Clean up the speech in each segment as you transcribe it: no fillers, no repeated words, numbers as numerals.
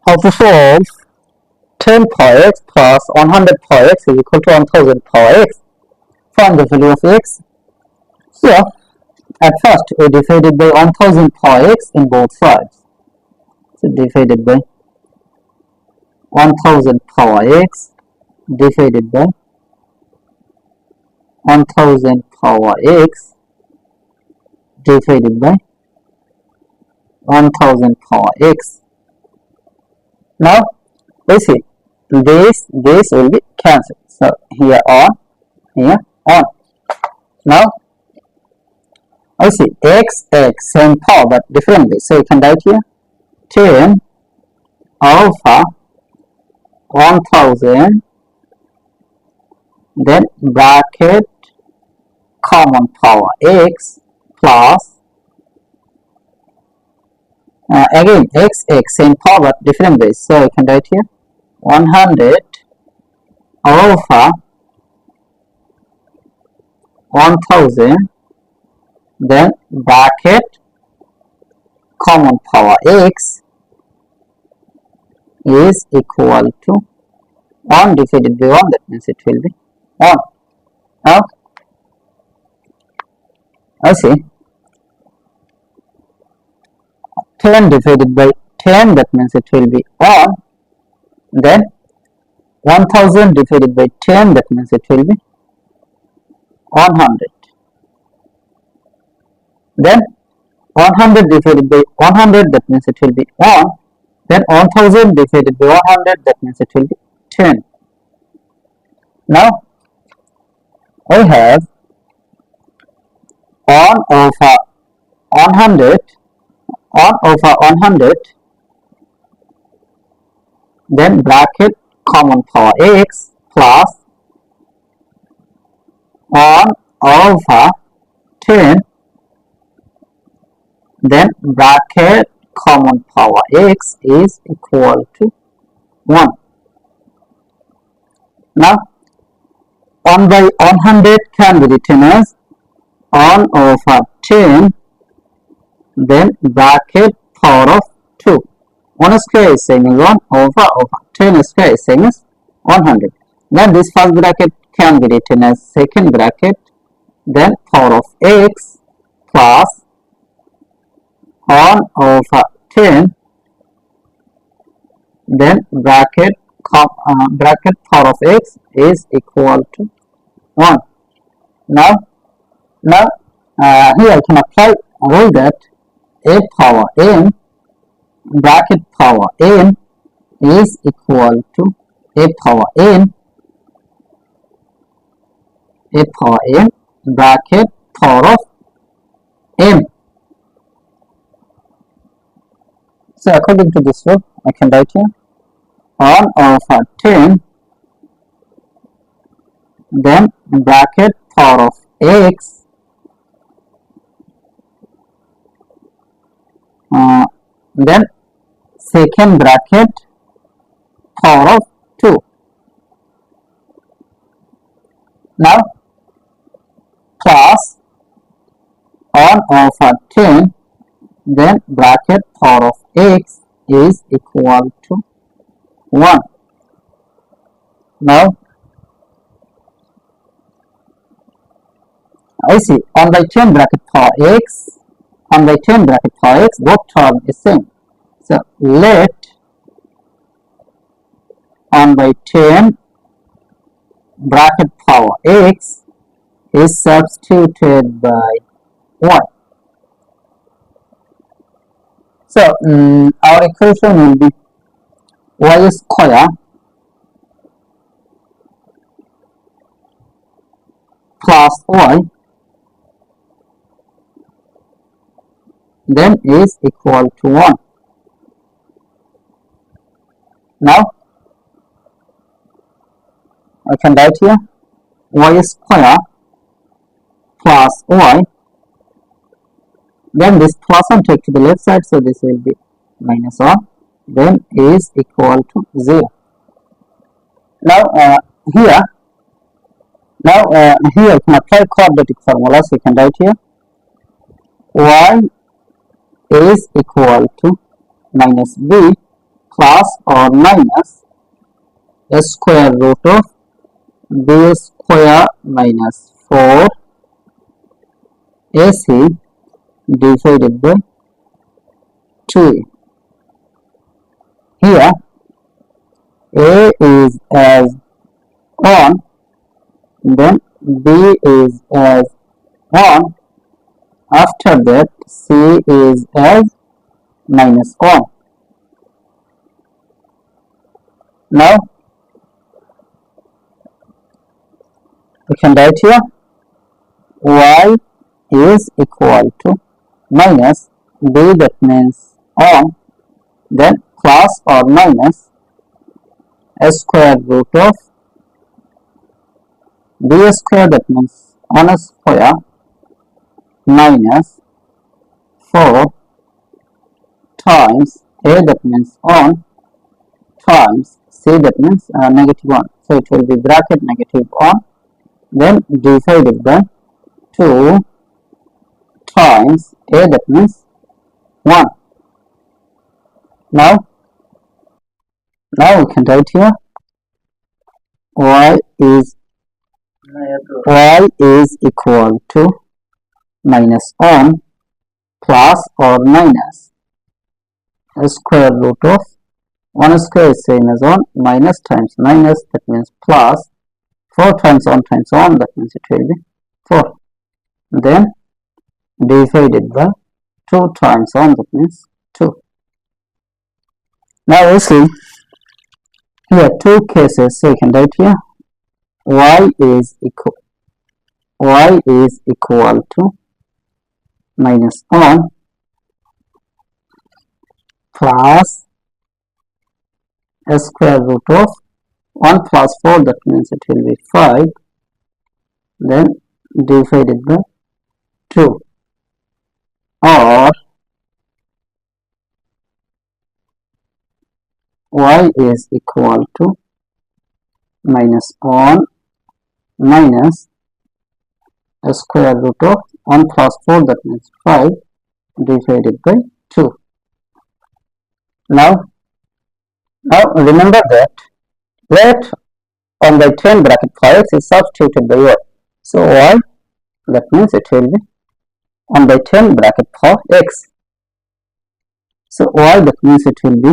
How to solve 10 power x plus 100 power x is equal to 1000 power x. Find the value of x. Here, at first we divided by 1000 power x in both sides. So divided by 1000 power x divided by 1000 power x divided by 1000 power x. Now we see this will be cancelled. So here on, here on. Now I see x same power but differently. So you can write here 10 alpha 1000, then bracket common power x plus again x same power but different ways. So I can write here 100 alpha 1000, then bracket common power x is equal to 1 divided by 1, that means it will be 1. Now I see 10 divided by 10, that means it will be 1. Then 1000 divided by 10, that means it will be 100. Then 100 divided by 100, that means it will be 1. Then 1000 divided by 100, that means it will be 10. Now I have 1 over 100, 1 over 100, then bracket common power x plus 1 over 10, then bracket common power x is equal to 1. Now 1 by 100 can be written as 1 over 10, then bracket power of 2. 1 square is same as 1 over 10 square is same as 100. Then this first bracket can be written as second bracket, then power of x plus 1 over 10, then bracket power of x is equal to 1. Now here I can apply rule that a power n bracket power n is equal to a power n bracket power of m. So according to this rule, I can write here 1 over 10, then bracket power of x, then second bracket power of 2. Now plus 1 over 10, then bracket power of x is equal to 1. Now I see 1 by 10 bracket power x, 1 by 10 bracket power x, both term is same. So let 1 by 10 bracket power x is substituted by 1. So our equation will be y square plus y then is equal to 1. Now I can write here y square plus y, then this plus 1 take to the left side, so this will be minus 1, then is equal to 0. Now here I can apply quadratic formula, so you can write here y is equal to minus b plus or minus square root of b square minus 4 ac divided by 2a. Here a is as 1, then b is as 1, after that c is as minus 1. Now we can write here y is equal to minus b, that means 1, then plus or minus square root of b square, that means 1 square minus 4 times a, that means 1, times c, that means negative 1. So it will be bracket negative 1, then divided by 2 times a, that means 1. Now we can write here y is equal to minus 1 plus or minus square root of 1 square is same as 1, minus times minus, that means plus 4 times 1 times 1, that means it will be 4, then divided by 2 times 1, that means 2. Now we see here two cases, so you can write here y is equal to minus 1 plus square root of 1 plus 4, that means it will be 5, then divided by 2, or y is equal to minus 1 minus square root of 1 plus 4, that means 5, divided by 2. Now remember that on by 10 bracket for x is substituted by y. So y, that means it will be 1 by 10 bracket for x. So y, that means it will be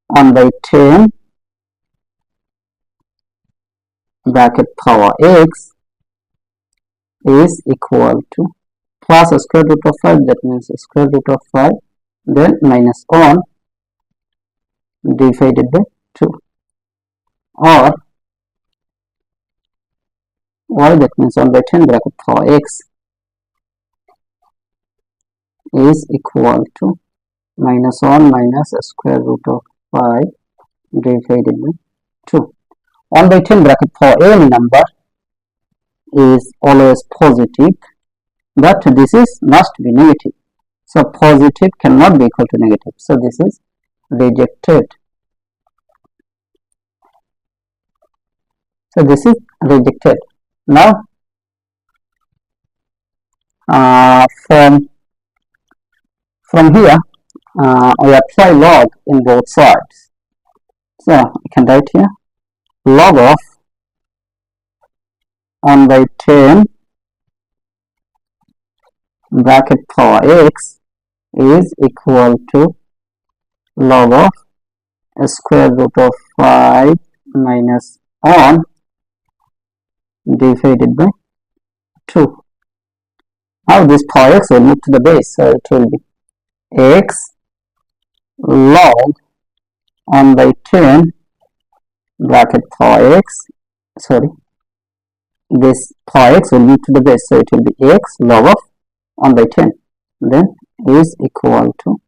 1 by 10 bracket power x is equal to plus square root of 5, that means square root of 5, then minus 1 divided by 2, or y, that means 1 by 10 bracket power x is equal to minus 1 minus square root of 5 divided by 2. 1 by 10 bracket for any number is always positive, but this is must be negative. So positive cannot be equal to negative. So this is rejected. So this is rejected. Now from here we apply log in both sides. So I can write here log of 1 by 10 bracket power x is equal to log of square root of 5 minus 1 divided by 2. Now this power x will move to the base, so it will be x log 1 by 10 bracket power x, sorry, this power x will move to the base, so it will be x log of 1 by 10, then is equal to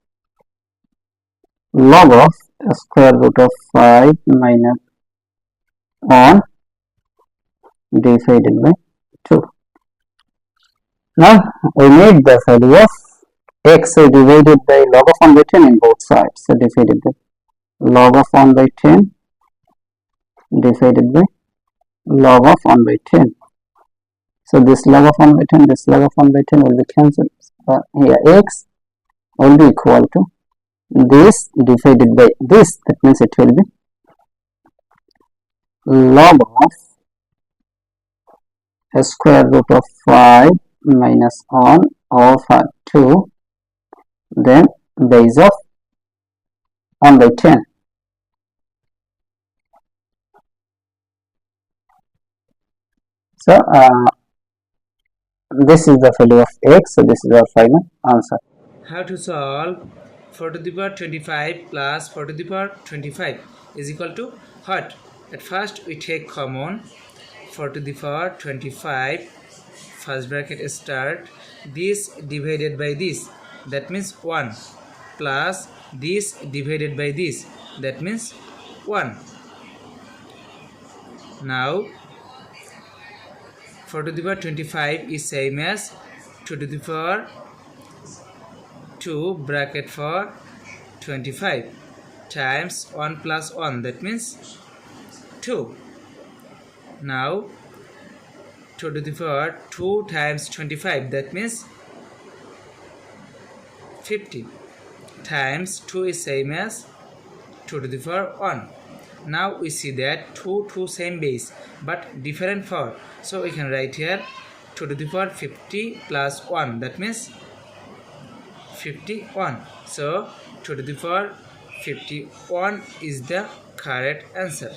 log of square root of 5 minus 1 divided by 2. Now we made the value of x, so divided by log of 1 by 10 in both sides, so divided by log of 1 by 10 divided by log of 1 by 10. So this log of 1 by 10, this log of 1 by 10 will be cancelled. Here x will be equal to this divided by this, that means it will be log of square root of 5 minus 1 over 2, then base of 1 by 10. So this is the value of x, so this is our final answer. How to solve 4 to the power 25 plus 4 to the power 25 is equal to what? At first we take common 4 to the power 25, first bracket start, this divided by this, that means 1, plus this divided by this, that means 1. Now 4 to the power 25 is same as 2 to the power 2 bracket for 25 times 1 plus 1, that means 2. Now 2 to the power 2 times 25, that means 50, times 2 is same as 2 to the power 1. Now we see that 2 same base but different power, so we can write here 2 to the power 50 plus 1, that means 51. So 2 to the power 51 is the correct answer.